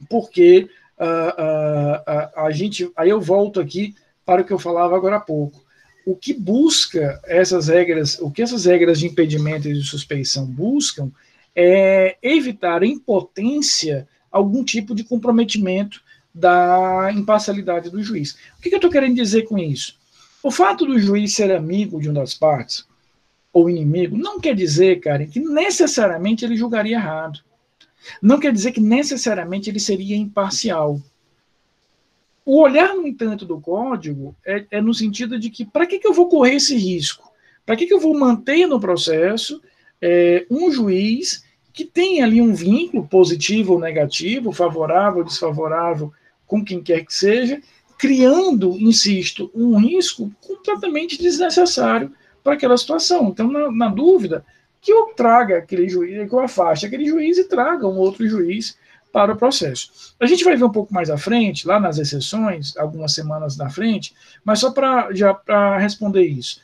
porque a gente, aí eu volto aqui para o que eu falava agora há pouco. O que busca essas regras, o que essas regras de impedimento e de suspeição buscam é evitar em potência algum tipo de comprometimento da imparcialidade do juiz. O que eu estou querendo dizer com isso? O fato do juiz ser amigo de uma das partes, ou inimigo, não quer dizer, cara, que necessariamente ele julgaria errado. Não quer dizer que necessariamente ele seria imparcial. O olhar, no entanto, do código é no sentido de que para que eu vou correr esse risco? Para que eu vou manter no processo um juiz que tem ali um vínculo positivo ou negativo, favorável ou desfavorável, com quem quer que seja, criando, insisto, um risco completamente desnecessário para aquela situação. Então, na dúvida, que eu traga aquele juiz, que eu afaste aquele juiz e traga um outro juiz para o processo. A gente vai ver um pouco mais à frente, lá nas exceções, algumas semanas na frente, mas só para responder isso.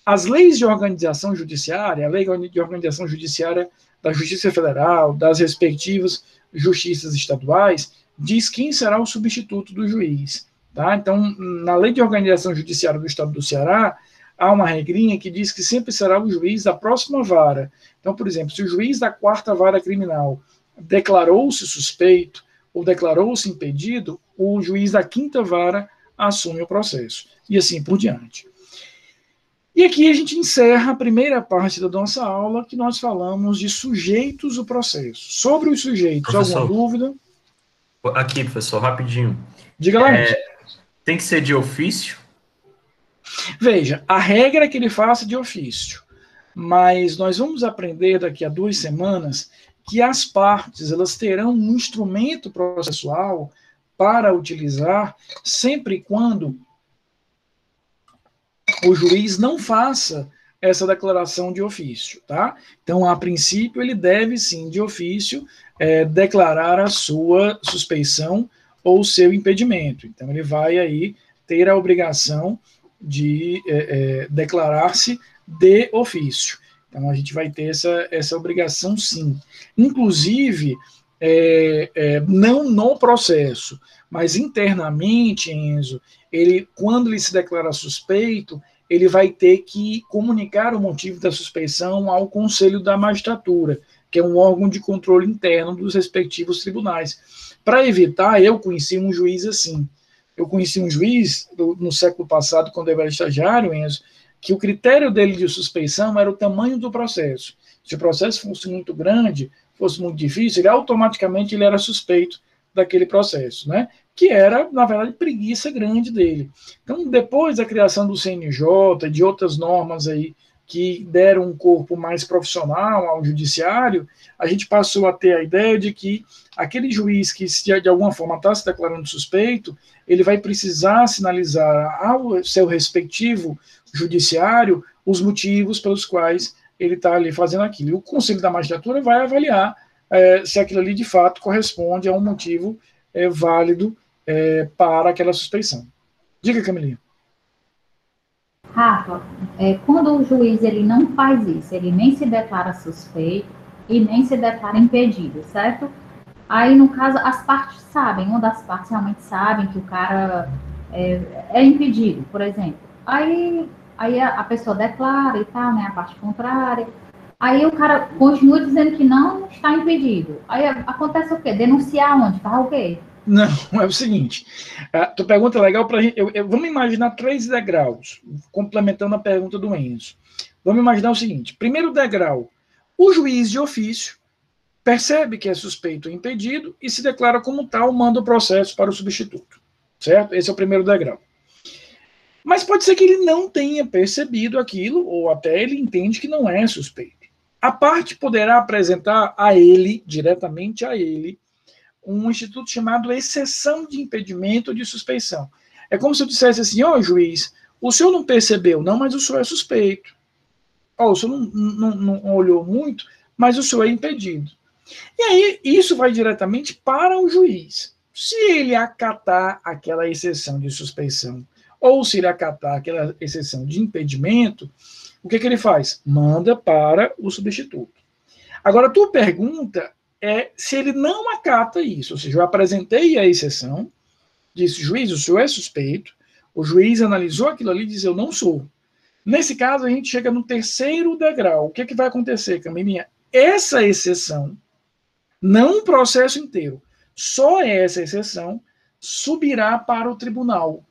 As leis de organização judiciária, a lei de organização judiciária da Justiça Federal, das respectivas justiças estaduais, diz quem será o substituto do juiz. Tá? Então, na lei de organização judiciária do Estado do Ceará, há uma regrinha que diz que sempre será o juiz da próxima vara. Então, por exemplo, se o juiz da 4ª vara criminal declarou-se suspeito ou declarou-se impedido, o juiz da 5ª vara assume o processo. E assim por diante. E aqui a gente encerra a primeira parte da nossa aula, que nós falamos de sujeitos do processo. Sobre os sujeitos, Professor, alguma dúvida? Aqui, professor, rapidinho. Diga lá, tem que ser de ofício? Veja, a regra é que ele faça de ofício, mas nós vamos aprender daqui a 2 semanas que as partes elas terão um instrumento processual para utilizar sempre e quando o juiz não faça essa declaração de ofício, tá? Então, a princípio, ele deve sim, de ofício, declarar a sua suspeição ou seu impedimento. Então, ele vai aí ter a obrigação de declarar-se de ofício. Então, a gente vai ter essa obrigação, sim. Inclusive, não no processo, mas internamente, Enzo, quando ele se declara suspeito, ele vai ter que comunicar o motivo da suspeição ao Conselho da Magistratura, que é um órgão de controle interno dos respectivos tribunais. Para evitar, eu conheci um juiz assim. Eu conheci um juiz no século passado, quando eu era estagiário, Enzo, que o critério dele de suspeição era o tamanho do processo. Se o processo fosse muito grande, fosse muito difícil, ele automaticamente era suspeito daquele processo, né? Que era, na verdade, preguiça grande dele. Então, depois da criação do CNJ e de outras normas aí que deram um corpo mais profissional ao judiciário, a gente passou a ter a ideia de que aquele juiz que, de alguma forma, está se declarando suspeito, ele vai precisar sinalizar ao seu respectivo judiciário os motivos pelos quais ele está ali fazendo aquilo. E o Conselho da Magistratura vai avaliar se aquilo ali, de fato, corresponde a um motivo válido para aquela suspeição. Diga, Camilinha. Rafa, quando o juiz ele não faz isso, ele nem se declara suspeito e nem se declara impedido, certo? Aí, no caso, as partes sabem, uma das partes realmente sabem que o cara é impedido, por exemplo. Aí a pessoa declara e tal, né, a parte contrária. Aí o cara continua dizendo que não está impedido. Aí acontece o quê? Denunciar onde? Faz o quê? Não, é o seguinte, a tua pergunta é legal para gente. Vamos imaginar 3 degraus, complementando a pergunta do Enzo. Vamos imaginar o seguinte: primeiro degrau, o juiz de ofício percebe que é suspeito ou impedido e se declara como tal, manda o processo para o substituto, certo? Esse é o primeiro degrau. Mas pode ser que ele não tenha percebido aquilo, ou até ele entende que não é suspeito. A parte poderá apresentar a ele, diretamente a ele, um instituto chamado exceção de impedimento ou de suspeição. É como se eu dissesse assim: ó, juiz, o senhor não percebeu, não, mas o senhor é suspeito. Ó, o senhor não olhou muito, mas o senhor é impedido. E aí, isso vai diretamente para o juiz. Se ele acatar aquela exceção de suspeição, ou se ele acatar aquela exceção de impedimento, o que ele faz? Manda para o substituto. Agora, a tua pergunta é se ele não acata isso, ou seja, eu apresentei a exceção, disse: juiz, o senhor é suspeito, o juiz analisou aquilo ali e disse: eu não sou. Nesse caso, a gente chega no terceiro degrau. O que vai acontecer, Camilinha? Essa exceção, não o processo inteiro, só essa exceção subirá para o tribunal.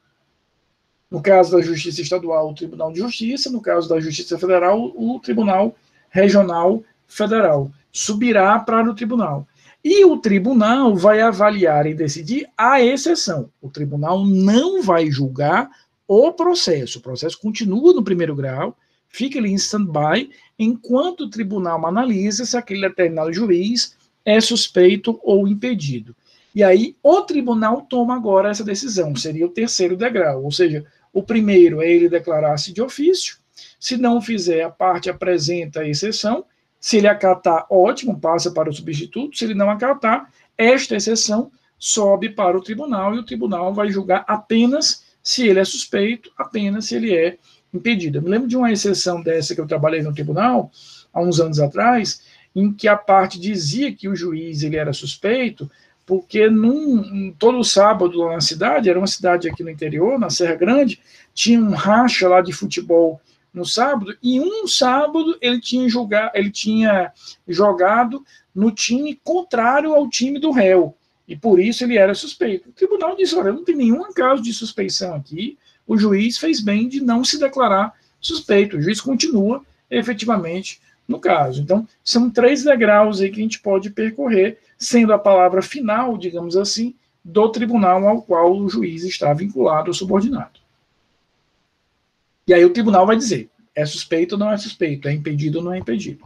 No caso da Justiça Estadual, o Tribunal de Justiça; no caso da Justiça Federal, o Tribunal Regional Federal. Subirá para o tribunal. E o tribunal vai avaliar e decidir a exceção. O tribunal não vai julgar o processo. O processo continua no primeiro grau, fica ali em stand-by, enquanto o tribunal analisa se aquele determinado juiz é suspeito ou impedido. E aí o tribunal toma agora essa decisão, seria o terceiro degrau, ou seja, o primeiro é ele declarar-se de ofício, se não fizer, a parte apresenta a exceção, se ele acatar, ótimo, passa para o substituto, se ele não acatar, esta exceção sobe para o tribunal e o tribunal vai julgar apenas se ele é suspeito, apenas se ele é impedido. Eu me lembro de uma exceção dessa que eu trabalhei no tribunal, há uns anos atrás, em que a parte dizia que o juiz ele era suspeito, porque todo sábado lá na cidade, era uma cidade aqui no interior, na Serra Grande, tinha um racha lá de futebol no sábado, e um sábado ele tinha jogado no time contrário ao time do réu, e por isso ele era suspeito. O tribunal disse, olha, não tem nenhum caso de suspeição aqui, o juiz fez bem de não se declarar suspeito, o juiz continua efetivamente no caso. Então, são 3 degraus aí que a gente pode percorrer, sendo a palavra final, digamos assim, do tribunal ao qual o juiz está vinculado ou subordinado. E aí o tribunal vai dizer, é suspeito ou não é suspeito, é impedido ou não é impedido.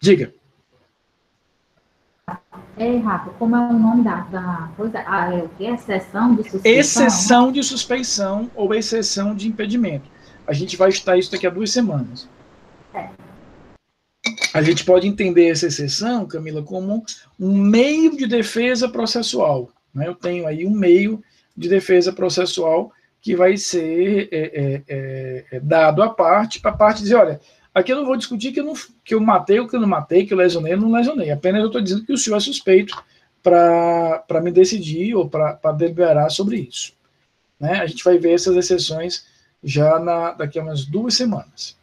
Diga. Rafa, como é o nome da coisa? É o que? Exceção de suspeição? Exceção de suspeição ou exceção de impedimento. A gente vai estudar isso daqui a 2 semanas. A gente pode entender essa exceção, Camila, como um meio de defesa processual. Né? Eu tenho aí um meio de defesa processual que vai ser dado à parte, para a parte dizer, olha, aqui eu não vou discutir que eu matei ou que eu não matei, que eu lesionei ou não lesionei. Apenas eu estou dizendo que o senhor é suspeito para me decidir ou para deliberar sobre isso. Né? A gente vai ver essas exceções já daqui a umas 2 semanas.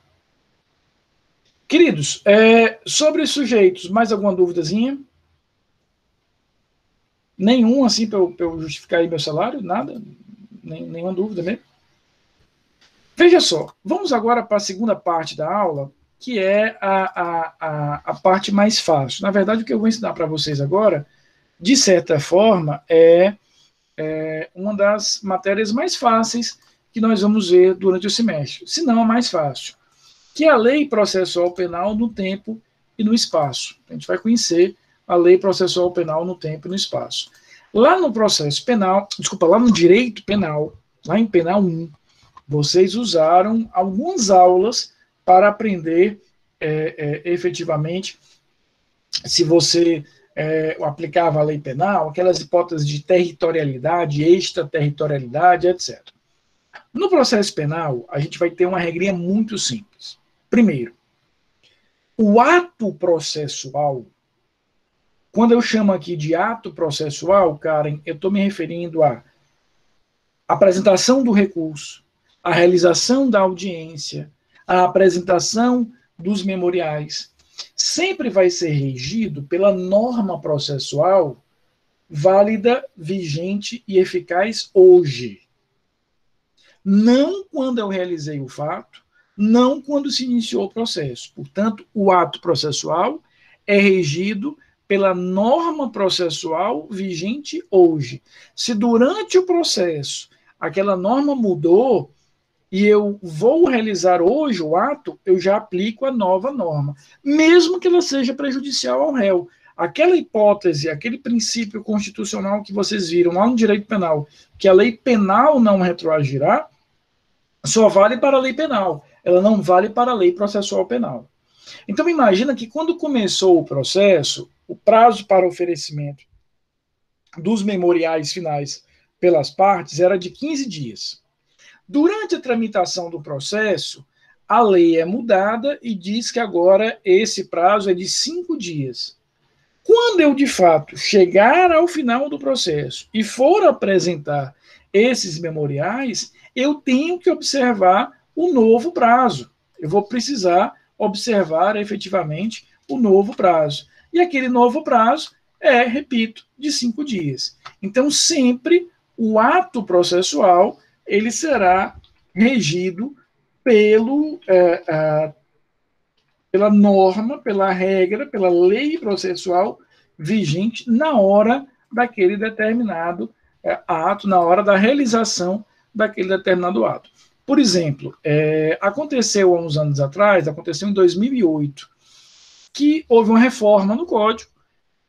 Queridos, sobre os sujeitos, mais alguma duvidazinha? Nenhum, assim, para eu justificar aí meu salário? Nada? Nenhuma dúvida mesmo? Veja só, vamos agora para a segunda parte da aula, que é a parte mais fácil. Na verdade, o que eu vou ensinar para vocês agora, de certa forma, é uma das matérias mais fáceis que nós vamos ver durante o semestre, se não a mais fácil, que é a Lei Processual Penal no tempo e no espaço. A gente vai conhecer a Lei Processual Penal no tempo e no espaço. Lá no processo penal, lá no direito penal, lá em Penal 1, vocês usaram algumas aulas para aprender efetivamente se você aplicava a lei penal, aquelas hipóteses de territorialidade, extraterritorialidade, etc. No processo penal, a gente vai ter uma regrinha muito simples. Primeiro, o ato processual, quando eu chamo aqui de ato processual, Karen, eu estou me referindo à apresentação do recurso, a realização da audiência, a apresentação dos memoriais, sempre vai ser regido pela norma processual válida, vigente e eficaz hoje. Não quando eu realizei o fato, não quando se iniciou o processo. Portanto, o ato processual é regido pela norma processual vigente hoje. Se durante o processo aquela norma mudou, e eu vou realizar hoje o ato, eu já aplico a nova norma, mesmo que ela seja prejudicial ao réu. Aquela hipótese, aquele princípio constitucional que vocês viram lá no direito penal, que a lei penal não retroagirá, só vale para a lei penal, ela não vale para a lei processual penal. Então, imagina que quando começou o processo, o prazo para oferecimento dos memoriais finais pelas partes era de 15 dias. Durante a tramitação do processo, a lei é mudada e diz que agora esse prazo é de 5 dias. Quando eu, de fato, chegar ao final do processo e for apresentar esses memoriais, eu tenho que observar o novo prazo. Eu vou precisar observar efetivamente o novo prazo. E aquele novo prazo repito, de 5 dias. Então, sempre o ato processual ele será regido pela norma, pela regra, pela lei processual vigente na hora daquele determinado ato, na hora da realização daquele determinado ato. Por exemplo, aconteceu há uns anos atrás, aconteceu em 2008, que houve uma reforma no Código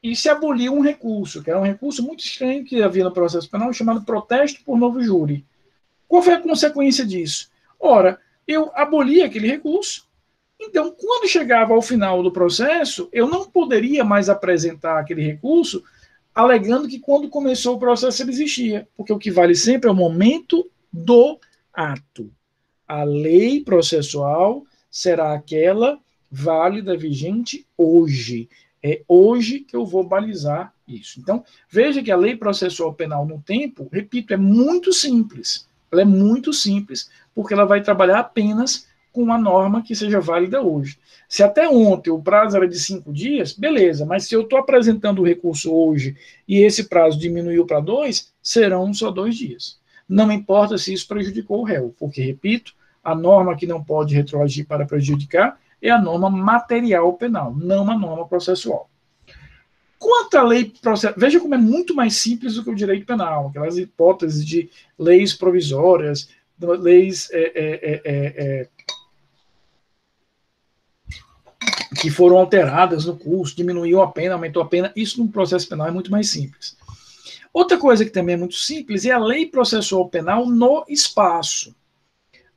e se aboliu um recurso, que era um recurso muito estranho que havia no processo penal, chamado protesto por novo júri. Qual foi a consequência disso? Ora, eu aboli aquele recurso, então, quando chegava ao final do processo, eu não poderia mais apresentar aquele recurso alegando que quando começou o processo ele existia, porque o que vale sempre é o momento do ato. A lei processual será aquela válida, vigente hoje. É hoje que eu vou balizar isso. Então, veja que a lei processual penal no tempo, repito, é muito simples. Ela é muito simples, porque ela vai trabalhar apenas com uma norma que seja válida hoje. Se até ontem o prazo era de 5 dias, beleza, mas se eu estou apresentando o recurso hoje e esse prazo diminuiu para 2, serão só 2 dias. Não importa se isso prejudicou o réu, porque, repito, a norma que não pode retroagir para prejudicar é a norma material penal, não a norma processual. Quanto à lei processual, veja como é muito mais simples do que o direito penal, aquelas hipóteses de leis provisórias, leis que foram alteradas no curso, diminuiu a pena, aumentou a pena, isso no processo penal é muito mais simples. Outra coisa que também é muito simples é a lei processual penal no espaço.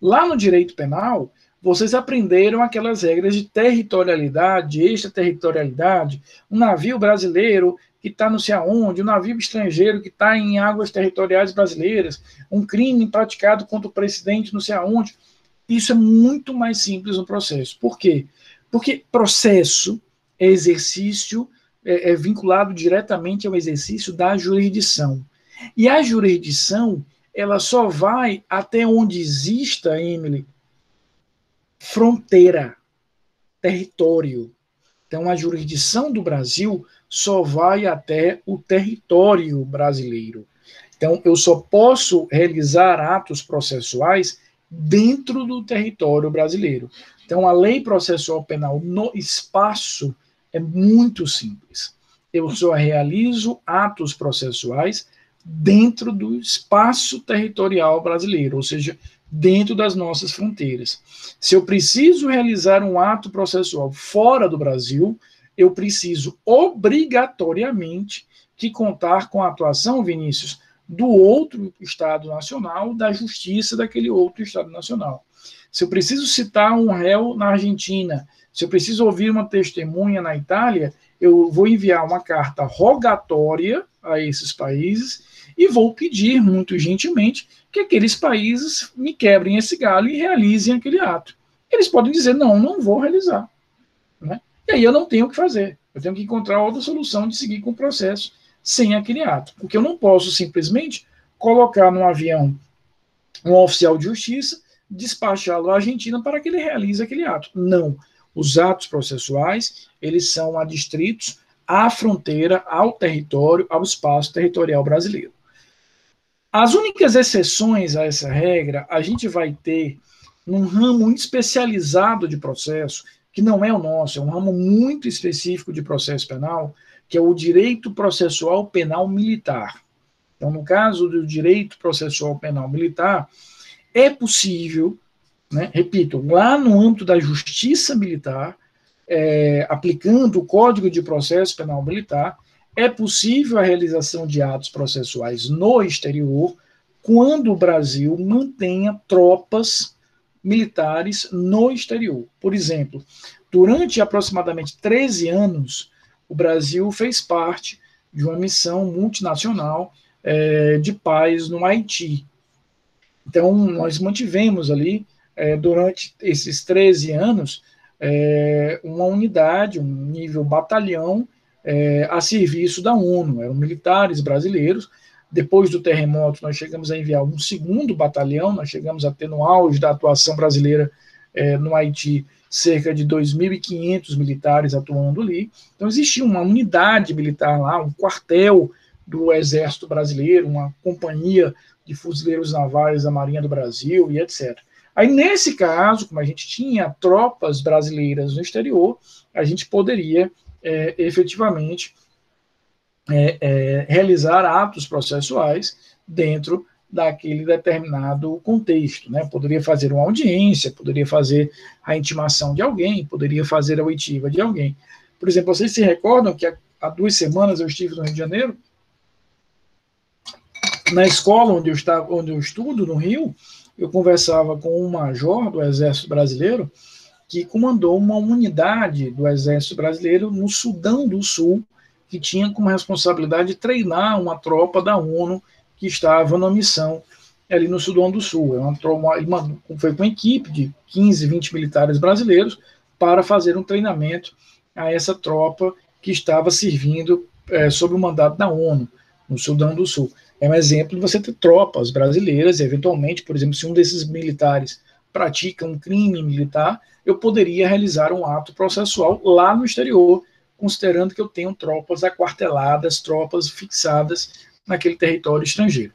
Lá no direito penal, vocês aprenderam aquelas regras de territorialidade, extraterritorialidade, um navio brasileiro que está não sei aonde, um navio estrangeiro que está em águas territoriais brasileiras, um crime praticado contra o presidente não sei aonde. Isso é muito mais simples no processo. Por quê? Porque processo é exercício, é vinculado diretamente ao exercício da jurisdição. E a jurisdição, ela só vai até onde exista, Emily, fronteira, território. Então, a jurisdição do Brasil só vai até o território brasileiro. Então, eu só posso realizar atos processuais dentro do território brasileiro. Então, a lei processual penal no espaço é muito simples. Eu só realizo atos processuais dentro do espaço territorial brasileiro, ou seja, dentro das nossas fronteiras. Se eu preciso realizar um ato processual fora do Brasil, eu preciso obrigatoriamente que contar com a atuação, Vinícius, do outro Estado nacional, da justiça daquele outro Estado nacional. Se eu preciso citar um réu na Argentina, se eu preciso ouvir uma testemunha na Itália, eu vou enviar uma carta rogatória a esses países e vou pedir, muito gentilmente, que aqueles países me quebrem esse galho e realizem aquele ato. Eles podem dizer, não, não vou realizar. Né? E aí eu não tenho o que fazer. Eu tenho que encontrar outra solução de seguir com o processo sem aquele ato. Porque eu não posso simplesmente colocar no avião um oficial de justiça, despachá-lo à Argentina para que ele realize aquele ato. Não. Os atos processuais, eles são adstritos à fronteira, ao território, ao espaço territorial brasileiro. As únicas exceções a essa regra, a gente vai ter num ramo especializado de processo, que não é o nosso, é um ramo muito específico de processo penal, que é o direito processual penal militar. Então, no caso do direito processual penal militar, é possível, né, repito, lá no âmbito da justiça militar, aplicando o Código de Processo Penal Militar, é possível a realização de atos processuais no exterior quando o Brasil mantenha tropas militares no exterior. Por exemplo, durante aproximadamente 13 anos, o Brasil fez parte de uma missão multinacional de paz no Haiti. Então, nós mantivemos ali, durante esses 13 anos, uma unidade, um nível batalhão, a serviço da ONU. Eram militares brasileiros. Depois do terremoto, nós chegamos a enviar um segundo batalhão, nós chegamos a ter, no auge da atuação brasileira no Haiti, cerca de 2.500 militares atuando ali. Então, existia uma unidade militar lá, um quartel do Exército Brasileiro, uma companhia de fuzileiros navais da Marinha do Brasil e etc. Aí, nesse caso, como a gente tinha tropas brasileiras no exterior, a gente poderia efetivamente realizar atos processuais dentro daquele determinado contexto, né? Poderia fazer uma audiência, poderia fazer a intimação de alguém, poderia fazer a oitiva de alguém. Por exemplo, vocês se recordam que há 2 semanas eu estive no Rio de Janeiro, na escola onde eu estudo, no Rio, eu conversava com um major do Exército Brasileiro que comandou uma unidade do Exército Brasileiro no Sudão do Sul, que tinha como responsabilidade treinar uma tropa da ONU que estava na missão ali no Sudão do Sul. Foi com uma equipe de 15, 20 militares brasileiros para fazer um treinamento a essa tropa que estava servindo sob o mandato da ONU no Sudão do Sul. É um exemplo de você ter tropas brasileiras, e eventualmente, por exemplo, se um desses militares pratica um crime militar, eu poderia realizar um ato processual lá no exterior, considerando que eu tenho tropas aquarteladas, tropas fixadas naquele território estrangeiro.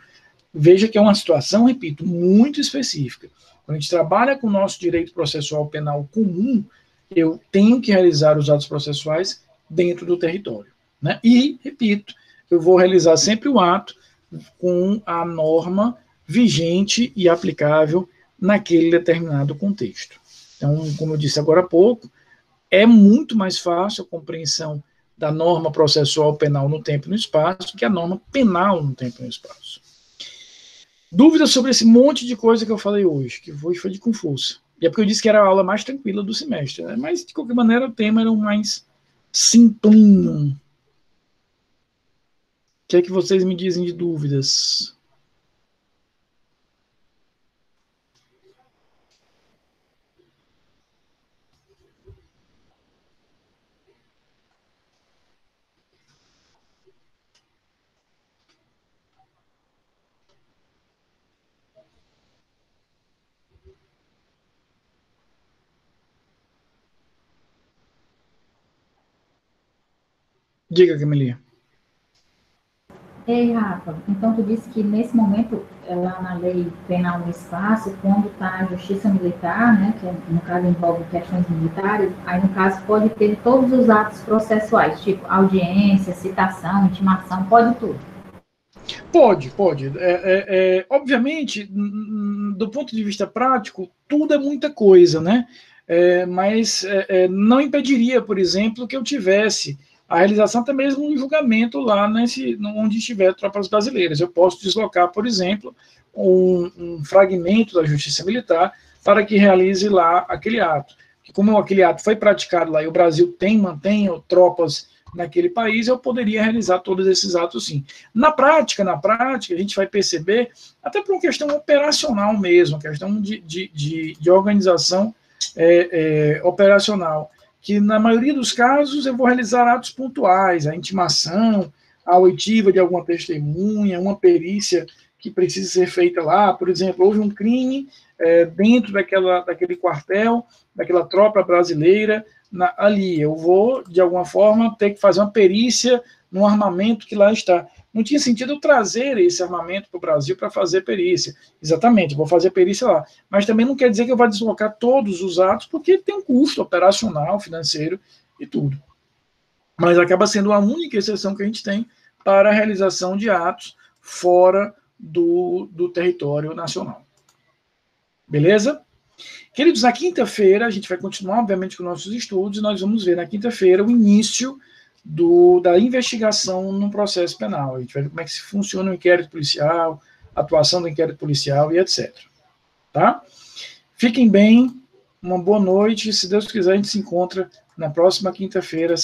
Veja que é uma situação, repito, muito específica. Quando a gente trabalha com o nosso direito processual penal comum, eu tenho que realizar os atos processuais dentro do território, né? E, repito, eu vou realizar sempre o ato com a norma vigente e aplicável naquele determinado contexto. Então, como eu disse agora há pouco, é muito mais fácil a compreensão da norma processual penal no tempo e no espaço que a norma penal no tempo e no espaço. Dúvidas sobre esse monte de coisa que eu falei hoje, que foi de confuso. E é porque eu disse que era a aula mais tranquila do semestre, né? Mas, de qualquer maneira, o tema era o mais simplinho. O que é que vocês me dizem de dúvidas? Diga, Camilinha. Ei, Rafa, então tu disse que nesse momento, lá na lei penal no espaço, quando está a justiça militar, né, que no caso envolve questões militares, aí no caso pode ter todos os atos processuais, tipo audiência, citação, intimação, pode tudo. Pode. Obviamente, do ponto de vista prático, tudo é muita coisa, né? Mas não impediria, por exemplo, que eu tivesse a realização até mesmo um julgamento lá onde estiver tropas brasileiras. Eu posso deslocar, por exemplo, um fragmento da Justiça Militar para que realize lá aquele ato. Que como aquele ato foi praticado lá e o Brasil mantém tropas naquele país, eu poderia realizar todos esses atos sim. Na prática, a gente vai perceber, até por uma questão operacional mesmo, questão de organização operacional, que na maioria dos casos eu vou realizar atos pontuais, a intimação, a oitiva de alguma testemunha, uma perícia que precisa ser feita lá. Por exemplo, houve um crime dentro daquele quartel, daquela tropa brasileira, ali. Eu vou, de alguma forma, ter que fazer uma perícia no armamento que lá está. Não tinha sentido eu trazer esse armamento para o Brasil para fazer perícia. Exatamente, vou fazer perícia lá. Mas também não quer dizer que eu vá deslocar todos os atos, porque tem um custo operacional, financeiro e tudo. Mas acaba sendo a única exceção que a gente tem para a realização de atos fora do território nacional. Beleza? Queridos, na quinta-feira, a gente vai continuar, obviamente, com nossos estudos, e nós vamos ver na quinta-feira o início da investigação no processo penal. A gente vai ver como é que funciona o inquérito policial, a atuação do inquérito policial e etc. Tá? Fiquem bem, uma boa noite, se Deus quiser, a gente se encontra na próxima quinta-feira.